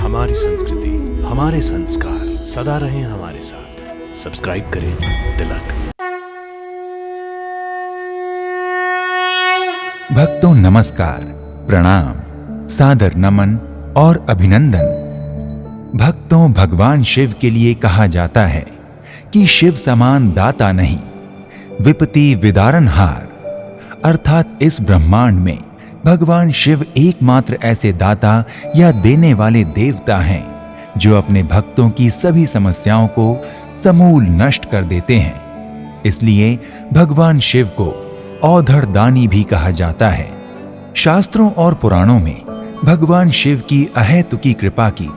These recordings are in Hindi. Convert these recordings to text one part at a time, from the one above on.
हमारी संस्कृति, हमारे संस्कार सदा रहें हमारे साथ। सब्सक्राइब करें तिलक। भक्तों नमस्कार, प्रणाम, सादर नमन और अभिनंदन। भक्तों, भगवान शिव के लिए कहा जाता है कि शिव समान दाता नहीं, विपत्ति विदारणहार। अर्थात इस ब्रह्मांड में भगवान शिव एकमात्र ऐसे दाता या देने वाले देवता हैं जो अपने भक्तों की सभी समस्याओं को समूल नष्ट कर देते हैं। इसलिए भगवान शिव को औधड़ दानी भी कहा जाता है। शास्त्रों और पुराणों में भगवान शिव की अहेतुकी कृपा की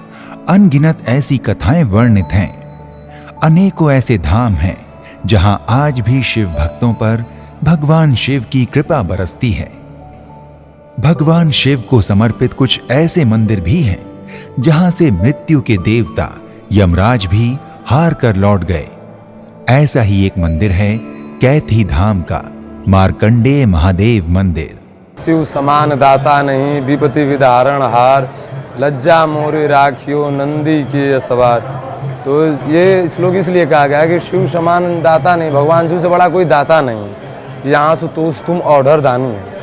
अनगिनत ऐसी कथाएं वर्णित हैं। अनेकों ऐसे धाम हैं जहां आज भी शिव भक्तों पर भगवान शिव की कृपा बरसती है। भगवान शिव को समर्पित कुछ ऐसे मंदिर भी हैं जहां से मृत्यु के देवता यमराज भी हार कर लौट गए। ऐसा ही एक मंदिर है कैथी धाम का मार्कंडेय महादेव मंदिर। शिव समान दाता नहीं, विपत्ति विदारण हार, लज्जा मोरे राखियो नंदी के सवार। तो ये श्लोक इसलिए कहा गया है कि शिव समान दाता नहीं, भगवान शिव से बड़ा कोई दाता नहीं। यहाँ से तो तुम ऑर्डर दानी है।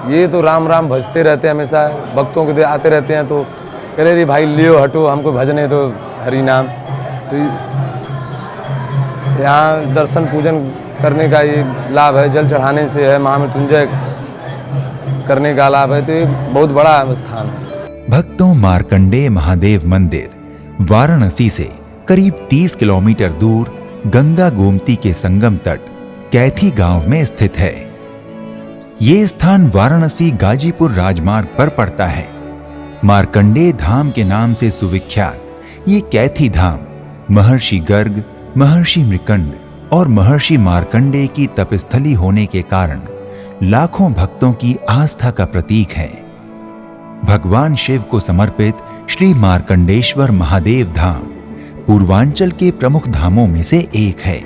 ये तो राम राम भजते रहते हैं, हमेशा भक्तों के आते रहते हैं। तो कह रहे भाई लियो हटो, हमको भजने दो हरि नाम। तो यहाँ दर्शन पूजन करने का ये लाभ है, जल चढ़ाने से है, महामृत्युंजय करने का लाभ है। तो ये बहुत बड़ा स्थान है। भक्तों, मार्कंडेय महादेव मंदिर वाराणसी से करीब 30 किलोमीटर दूर गंगा गोमती के संगम तट कैथी गांव में स्थित है। ये स्थान वाराणसी गाजीपुर राजमार्ग पर पड़ता है। मार्कंडेय धाम के नाम से सुविख्यात ये कैथी धाम महर्षि गर्ग, महर्षि मृकंड और महर्षि मार्कंडेय की तपस्थली होने के कारण लाखों भक्तों की आस्था का प्रतीक है। भगवान शिव को समर्पित श्री मार्कंडेश्वर महादेव धाम पूर्वांचल के प्रमुख धामों में से एक है।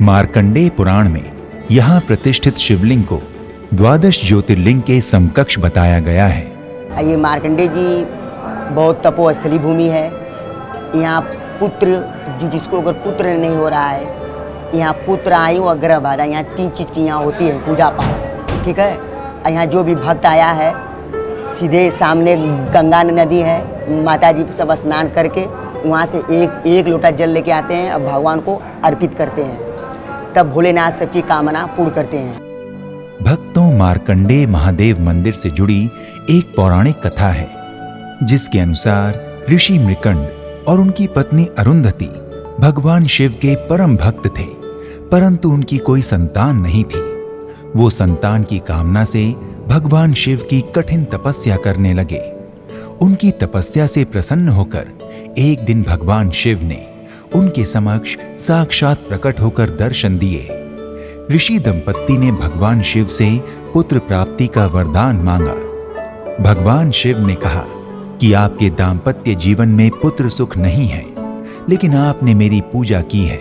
मार्कंडेय पुराण में यहाँ प्रतिष्ठित शिवलिंग को 12 ज्योतिर्लिंग के समकक्ष बताया गया है। ये मार्कंडेय जी बहुत तपोस्थली भूमि है। यहाँ पुत्र जिसको अगर पुत्र नहीं हो रहा है, यहाँ पुत्र आयु और गर्भ आधा, यहाँ 3 चीज़ की यहाँ होती है पूजा पाठ। ठीक है। यहाँ जो भी भक्त आया है सीधे सामने गंगा नदी है, माता जी सब स्नान करके वहाँ से एक लोटा जल लेके आते हैं और भगवान को अर्पित करते हैं। तब भोलेनाथ सबकी कामना पूर्ण करते हैं। भक्तों, मार्कंडेय महादेव मंदिर से जुड़ी एक पौराणिक कथा है जिसके अनुसार ऋषि मृकंड और उनकी पत्नी अरुंधति भगवान शिव के परम भक्त थे, परंतु उनकी कोई संतान नहीं थी। वो संतान की कामना से भगवान शिव की कठिन तपस्या करने लगे। उनकी तपस्या से प्रसन्न होकर एक दिन भगवान शिव ने उनके समक्ष साक्षात प्रकट होकर दर्शन दिए। ऋषि दंपत्ति ने भगवान शिव से पुत्र प्राप्ति का वरदान मांगा। भगवान शिव ने कहा कि आपके दाम्पत्य जीवन में पुत्र सुख नहीं है, लेकिन आपने मेरी पूजा की है,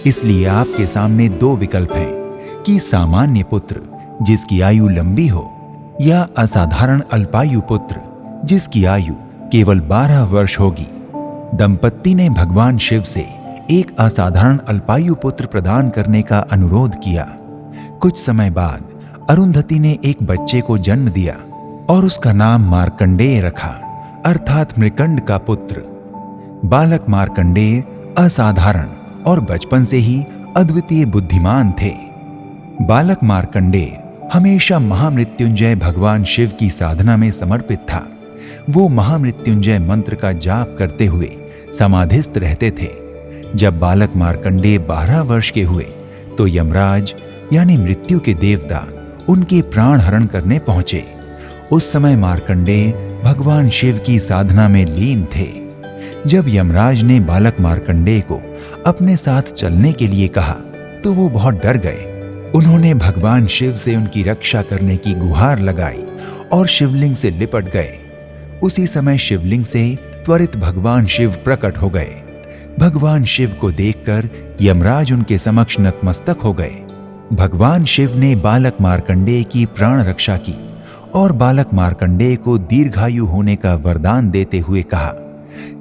इसलिए आपके सामने 2 विकल्प हैं कि सामान्य पुत्र जिसकी आयु लंबी हो या असाधारण अल्पायु पुत्र जिसकी आयु केवल 12 वर्ष होगी। दंपत्ति ने भगवान शिव से एक असाधारण अल्पायु पुत्र प्रदान करने का अनुरोध किया। कुछ समय बाद अरुंधति ने एक बच्चे को जन्म दिया और उसका नाम मार्कंडेय रखा, अर्थात मृकंड का पुत्र। बालक मार्कंडेय असाधारण और बचपन से ही अद्वितीय बुद्धिमान थे। बालक मार्कंडेय हमेशा महामृत्युंजय भगवान शिव की साधना में समर्पित था। वो महामृत्युंजय मंत्र का जाप करते हुए समाधिस्थ रहते थे। जब बालक मार्कंडेय 12 वर्ष के हुए तो यमराज यानी मृत्यु के देवता उनके प्राण हरण करने पहुंचे। उस समय मार्कंडेय भगवान शिव की साधना में लीन थे। जब यमराज ने बालक मार्कंडेय को अपने साथ चलने के लिए कहा तो वो बहुत डर गए। उन्होंने भगवान शिव से उनकी रक्षा करने की गुहार लगाई और शिवलिंग से लिपट गए। उसी समय शिवलिंग से त्वरित भगवान शिव प्रकट हो गए। भगवान शिव को देखकर यमराज उनके समक्ष नतमस्तक हो गए। भगवान शिव ने बालक मार्कंडेय की प्राण रक्षा की और बालक मार्कंडेय को दीर्घायु होने का वरदान देते हुए कहा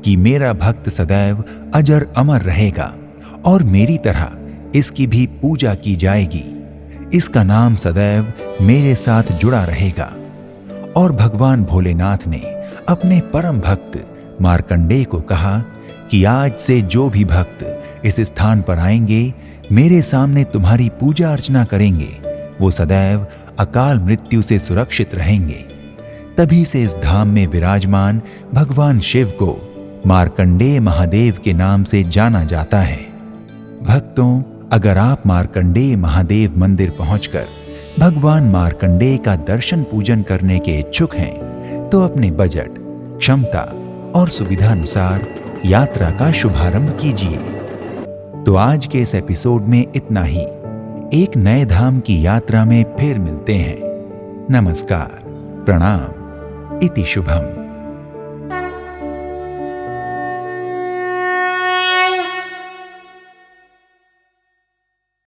कि मेरा भक्त सदैव अजर अमर रहेगा और मेरी तरह इसकी भी पूजा की जाएगी। इसका नाम सदैव मेरे साथ जुड़ा रहेगा। और भगवान भोलेनाथ ने अपने परम भक्त मार्कंडेय को कहा कि आज से जो भी भक्त इस स्थान पर आएंगे, मेरे सामने तुम्हारी पूजा अर्चना करेंगे, वो सदैव अकाल मृत्यु से सुरक्षित रहेंगे। तभी से इस धाम में विराजमान भगवान शिव को मार्कंडेय महादेव के नाम से जाना जाता है। भक्तों, अगर आप मार्कंडेय महादेव मंदिर पहुंचकर भगवान मार्कंडेय का दर्शन पूजन करने के इच्छुक हैं, तो अपने बजट, क्षमता और सुविधा अनुसार यात्रा का शुभारंभ कीजिए। तो आज के इस एपिसोड में इतना ही। एक नए धाम की यात्रा में फिर मिलते हैं। नमस्कार, प्रणाम, इति शुभम।